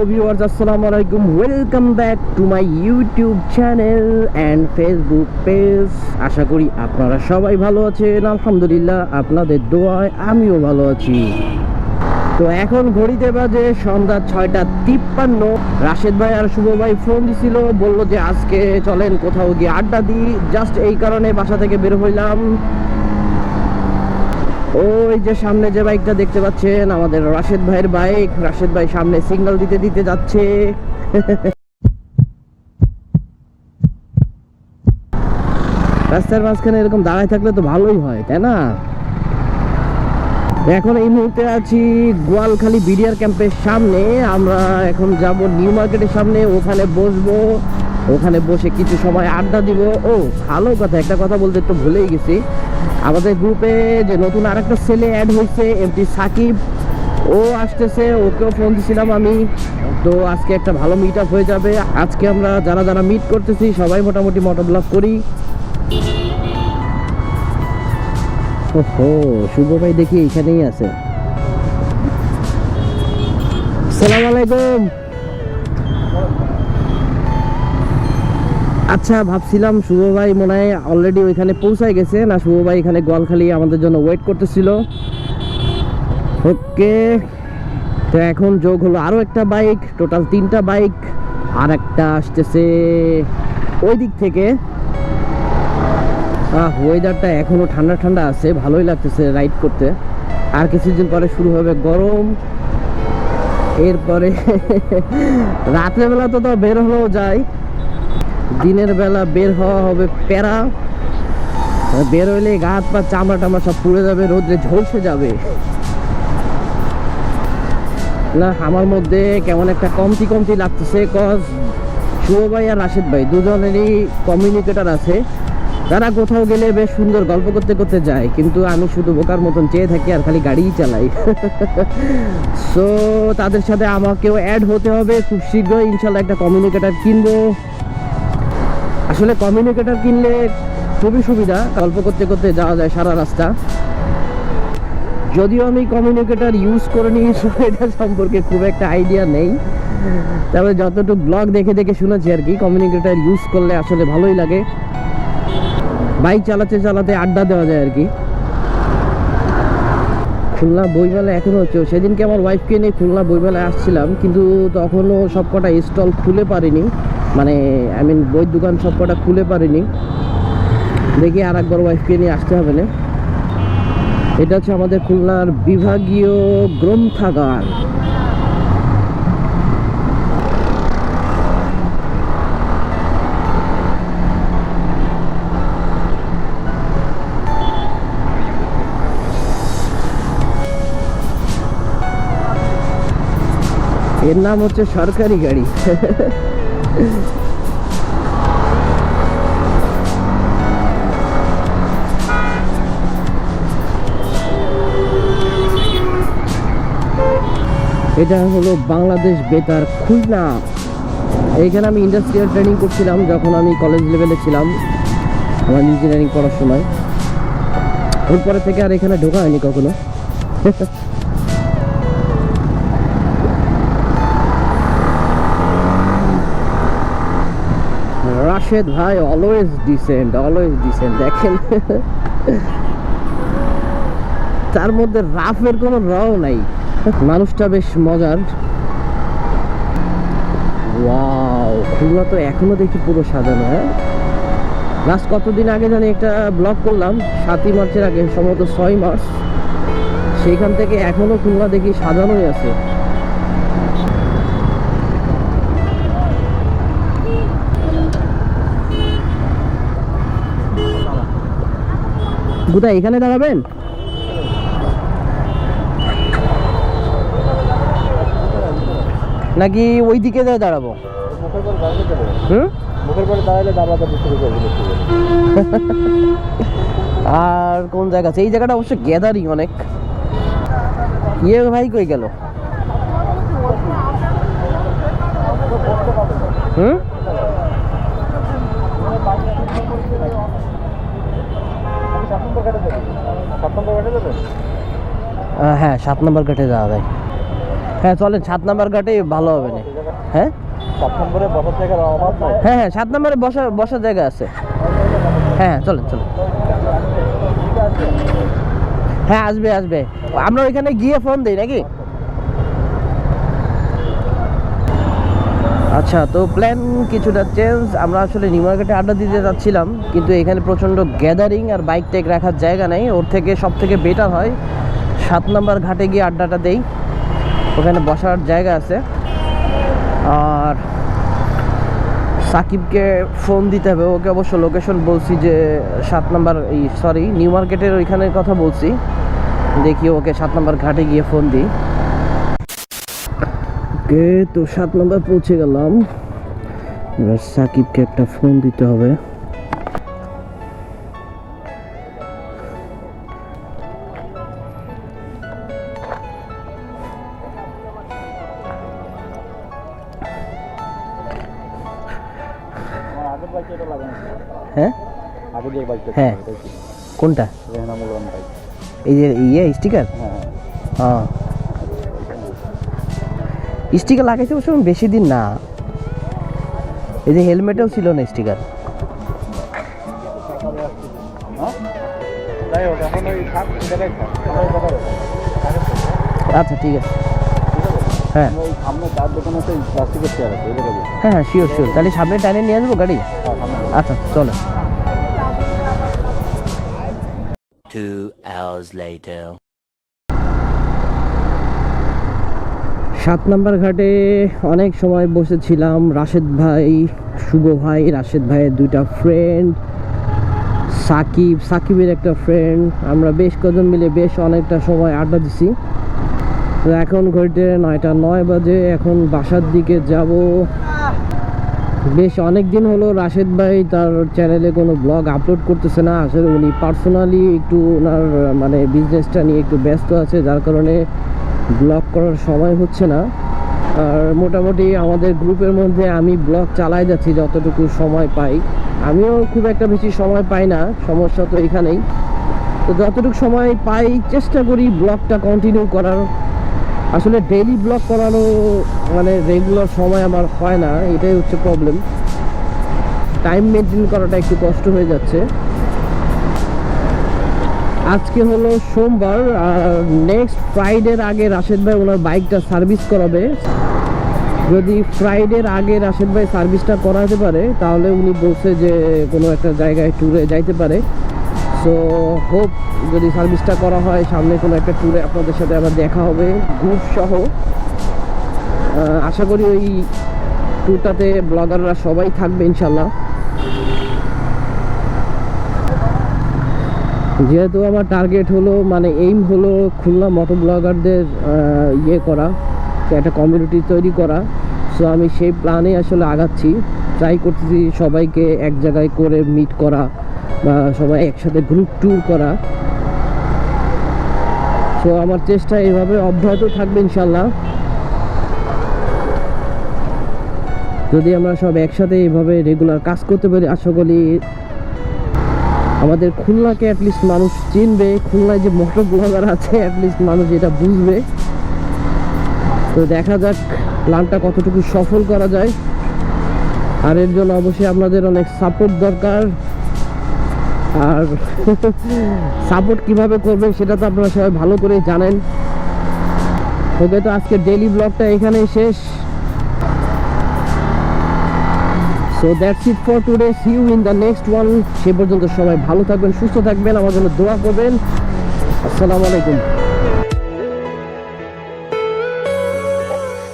viewers, assalamu alaikum. Welcome back to my YouTube channel and Facebook page. আশা করি আপনারা সবাই ভালো আছেন। আলহামদুলিল্লাহ আপনাদের দোয়ায় আমিও ভালো আছি। তো এখন ঘড়িতে বাজে সন্ধ্যা 6:53। রাশেদ ভাই আর শুভ ভাই ফোন দিছিল, বলল যে আজকে চলেন কোথাও গিয়ে আড্ডা দিই। জাস্ট এই কারণে বাসা থেকে বের হইলাম। ওই যে সামনে যে বাইকটা দেখতে পাচ্ছেন আমাদের রাশেদ ভাইয়ের বাইক। রাশেদ ভাই সামনে সিগন্যাল দিতে দিতে যাচ্ছে। রাস্তার মাঝখানে এরকম দাঁড়ায় থাকলে তো ভালোই হয়, তাই না? এখন এই মুহূর্তে আছি গোয়ালখালী বিডিআর ক্যাম্পের সামনে। আমরা এখন যাব নিউ মার্কেটের সামনে, ওখানে বসবো। ওখানে বসে কিছু সময় আড্ডা দিব। ও ভালো কথা, একটা কথা বলতে তো ভুলেই গেছি, আমাদের গ্রুপে যে নতুন আরেকটা ছেলে অ্যাড হয়েছে, এমটি সাকিব, ও আসতেছে। ওকেও ফোন দিছিলাম আমি। তো আজকে একটা ভালো মিট আপ হয়ে যাবে। আজকে আমরা যারা যারা মিট করতেছি সবাই মোটামুটি মোটোব্লগ করি। ওহো, শুভ ভাই দেখি এখানেই আছে। আসসালামু আলাইকুম। আচ্ছা, ভাবছিলাম শুভ ভাই মনে হয় অলরেডি ওইখানে পৌঁছায় গেছে। না, শুভ ভাই এখানে গোয়ালখালী আমাদের জন্য ওয়েট করতেছিল। ওকে, তো এখন যোগ হলো আরও একটা বাইক, টোটাল 3টা বাইক। আর একটা আসতেছে ওই দিক থেকে। ওয়েদারটা এখনও ঠান্ডা ঠান্ডা আছে, ভালোই লাগতেছে রাইড করতে। আর কিছুদিন পরে শুরু হবে গরম। এরপরে রাত্রেবেলা তো বের হলেও যায়, দিনের বেলা বের হওয়া হবে প্যারা। বের হইলে গা হাত পা চামড়া টামড়া সব পুড়ে যাবে, রোদ্রে ঝলসে যাবে। না, আমার মধ্যে কেমন একটা কমতি কমতি লাগতেছে। কজ শুভ ভাই আর রাশেদ ভাই দুজনেরই কমিউনিকেটর আছে। তারা কোথাও গেলে বেশ সুন্দর গল্প করতে করতে যায়, কিন্তু আমি শুধু বোকার মতন চেয়ে থাকি আর খালি গাড়িই চালাই। সো তাদের সাথে আমাকেও অ্যাড হতে হবে খুব শীঘ্রই। ইনশাল্লাহ একটা কমিউনিকেটর কিনবো। আসলে কমিউনিকেটর কিনলে খুবই সুবিধা, গল্প করতে করতে যাওয়া যায় সারা রাস্তা। যদিও আমি কমিউনিকেটর ইউজ করে নিই, এটা সম্পর্কে খুব একটা আইডিয়া নেই। তবে যতটুকু ব্লগ দেখে দেখে শুনেছি আর কি, কমিউনিকেটর ইউজ করলে আসলে ভালোই লাগে। বাইক চালাতে চালাতে আড্ডা দেওয়া যায় আর কি। খুলনা বইমেলা এখনো হচ্ছে। সেদিনকে আমার ওয়াইফকে নিয়ে খুলনা বইমেলায় আসছিলাম, কিন্তু তখনও সবকটা স্টল খুলে পারিনি, মানে আই মিন বইয়ের দোকান সবকটা খুলে পারিনি। দেখি আর একবার ওয়াইফকে নিয়ে আসতে হবে না। এটা হচ্ছে আমাদের খুলনার বিভাগীয় গ্রন্থাগার। এর নাম হচ্ছে সরকারি গাড়ি। এটা হলো বাংলাদেশ বেতার খুলনা। এইখানে আমি ইন্ডাস্ট্রিয়াল ট্রেনিং করছিলাম যখন আমি কলেজ লেভেলে ছিলাম, আমার ইঞ্জিনিয়ারিং পড়ার সময়। এরপরে থেকে আর এখানে ঢোকা হয়নি কখনো। রাশেদ ভাই অলওয়েজ ডিসেন্ট, অলওয়েজ ডিসেন্ট। দেখেন তার মধ্যে রাফের কোনো রও নাই। মানুষটা বেশ মজার। ওয়াও, খুলনা তো এখনো দেখি পুরো সাজানো। হ্যাঁ, লাস্ট কতদিন আগে জানি একটা ব্লগ করলাম, 7ই মার্চের আগে, সম্ভবত 6 মার্চ। সেইখান থেকে এখনো খুলনা দেখি সাজানোই আছে। কোথায়, এখানে দাঁড়াবেন? নাকি ওই দিকে দাঁড়াবো? আর কোন জায়গা আছে? এই জায়গাটা অবশ্য গ্যাদারিং অনেক। ইয়ে ভাই কই গেল? হ্যাঁ, 7 নম্বর ঘাটে যাওয়া যায়। হ্যাঁ চলেন, 7 নম্বর ঘাটে ভালো হবে না। হ্যাঁ 7 নম্বরে বসার জায়গার অভাব নাই। হ্যাঁ হ্যাঁ 7 নম্বরে বসার জায়গা আছে। হ্যাঁ চলেন চলেন। হ্যাঁ আসবে আসবে, আমরা ওইখানে গিয়ে ফোন দিই নাকি? আচ্ছা, তো প্ল্যান কিছুটা চেঞ্জ। আমরা আসলে নিউ মার্কেটে আড্ডা দিতে যাচ্ছিলাম, কিন্তু এখানে প্রচণ্ড গ্যাদারিং আর বাইক টেক রাখার জায়গা নেই। ওর থেকে সব থেকে বেটার হয় 7 নম্বর ঘাটে গিয়ে আড্ডাটা দেই, ওখানে বসার জায়গা আছে। আর সাকিবকে ফোন দিতে হবে, ওকে অবশ্য লোকেশন বলছি যে 7 নম্বর নিউ মার্কেটের ওইখানের কথা বলছি। দেখি ওকে 7 নম্বর ঘাটে গিয়ে ফোন দিই। ওকে, তো 7 নম্বর পৌঁছে গেলাম। এবার সাকিবকে একটা ফোন দিতে হবে। হ্যাঁ হ্যাঁ, কোনটা? এই যে স্টিকার। হ্যাঁ স্টিকার লাগাইছে অবশ্য বেশি দিন না। এই যে হেলমেটেও ছিল না স্টিকার। আচ্ছা ঠিক আছে। হ্যাঁ হ্যাঁ হ্যাঁ শিওর শিওর, তাহলে সামনে টাইনে নিয়ে আসবো গাড়ি। আচ্ছা চলো। 2 hours later. 7 নম্বর ঘাটে অনেক সময় বসেছিলাম। রাশেদ ভাই, শুভ ভাই, রাশেদ ভাইয়ের 2টা ফ্রেন্ড, সাকিবের একটা ফ্রেন্ড, আমরা বেশ কজন মিলে বেশ অনেকটা সময় আড্ডা দিছি। তো এখন ঘড়িতে 9টা 9 বাজে, এখন বাসার দিকে যাব। বেশ অনেক দিন হলো রাশেদ ভাই তার চ্যানেলে কোনো ব্লগ আপলোড করতেছে না। আসলে উনি পার্সোনালি একটু ওনার মানে বিজনেসটা নিয়ে একটু ব্যস্ত আছে, যার কারণে ব্লগ করার সময় হচ্ছে না। আর মোটামুটি আমাদের গ্রুপের মধ্যে আমি ব্লগ চালাই যাচ্ছি যতটুকু সময় পাই। আমিও খুব একটা বেশি সময় পাই না, সমস্যা তো এখানেই। তো যতটুকু সময় পাই চেষ্টা করি ব্লগটা কন্টিনিউ করার। আসলে ডেইলি ব্লগ করানো মানে রেগুলার সময় আমার হয় না, এটাই হচ্ছে প্রবলেম। টাইম মেনটেন করাটা একটু কষ্ট হয়ে যাচ্ছে। আজকে হলো সোমবার, আর নেক্সট ফ্রাইডের আগে রাশেদ ভাই ওনার বাইকটা সার্ভিস করাবে। যদি ফ্রাইডের আগে রাশেদ ভাই সার্ভিসটা করাতে পারে, তাহলে উনি বলছে যে কোনো একটা জায়গায় ট্যুরে যাইতে পারে। সো হোপ যদি সার্ভিসটা করা হয়, সামনে কোনো একটা ট্যুরে আপনাদের সাথে আবার দেখা হবে গ্রুপ সহ। আশা করি ওই ট্যুরটাতে ব্লগাররা সবাই থাকবে ইনশাল্লাহ। যেহেতু আমার টার্গেট হলো মানে এইম হলো খুলনা মোটো ব্লগারদের করা, একটা কমিউনিটি তৈরি করা। সো আমি সেই প্ল্যানে আসলে আগাচ্ছি, ট্রাই করতেছি সবাইকে এক জায়গায় করে মিট করা বা সবাই একসাথে গ্রুপ ট্যুর করা। সো আমার চেষ্টা এইভাবে অব্যাহত থাকবে ইনশাল্লাহ। যদি আমরা সব একসাথে এইভাবে রেগুলার কাজ করতে পারি, আশা করি আমাদের খুলনাকে অ্যাটলিস্ট মানুষ চিনবে, খুলনায় যে মোটো ব্লগার আছে অ্যাটলিস্ট মানুষ এটা বুঝবে। তো দেখা যাক প্ল্যানটা কতটুকু সফল করা যায়। আর এর জন্য অবশ্যই আপনাদের অনেক সাপোর্ট দরকার। আর সাপোর্ট কিভাবে করবেন সেটা তো আপনারা সবাই ভালো করে জানেন। ওকে, তো আজকে ডেইলি ব্লগটা এখানেই শেষ। So that's it for today. See you in the next one. সে পর্যন্ত সবাই ভালো থাকবেন, সুস্থ থাকবেন, আমার জন্য দোয়া করবেন। আসসালামু আলাইকুম।